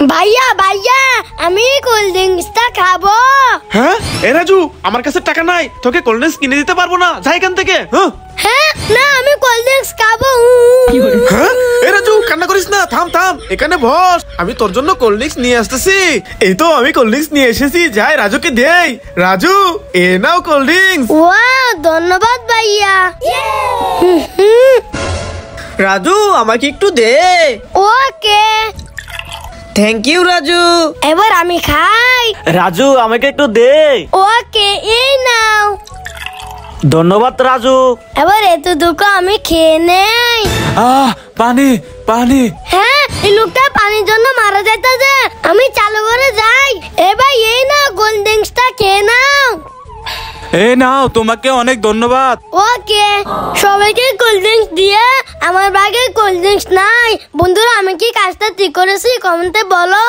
ভাইয়া ভাইয়া আমি কোল্ড ড্রিঙ্কসটা খাবো। হ্যাঁ এ রাজু, আমার কাছে টাকা নাই, তোকে কোল্ড ড্রিঙ্কস কিনে দিতে পারবো না, যাই এখান থেকে। হ্যাঁ না, আমি কোল্ড ড্রিঙ্কস খাবো। হ্যাঁ এ রাজু, কান্না করিস না, থাম থাম, এখানে বস, আমি তোর জন্য কোল্ড ড্রিঙ্কস নিয়ে আসতেছি। এই তো আমি কোল্ড ড্রিঙ্কস নিয়ে এসেছি, যাই রাজুকে দেই। রাজু এ নাও কোল্ড ড্রিঙ্কস। ওয়াও ধন্যবাদ ভাইয়া। রাজু আমাকে একটু দে। Okay thank you Raju. এবার আমি খাই। রাজু আমাকে একটু দে। ওকে এই নাও। ধন্যবাদ রাজু। এবার এতটুকু আমি খেয়ে নেই। পানি পানি। হ্যাঁ এই লোকটা পানির জন্য মারা যাইতেছে, আমি চালু করে যাই। এবার এই নাও কোল্ড ড্রিঙ্কসটা খেয়ে নাও। এই নাও, তোমাকে অনেক ধন্যবাদ। ওকে সবাইকে কোল্ড ড্রিঙ্কস দিয়ে আমার ব্যাগে কোল্ড ড্রিঙ্কস নাই। বন্ধুরা আমি কি কাজটা ঠিক করেছি কমেন্টে বলো।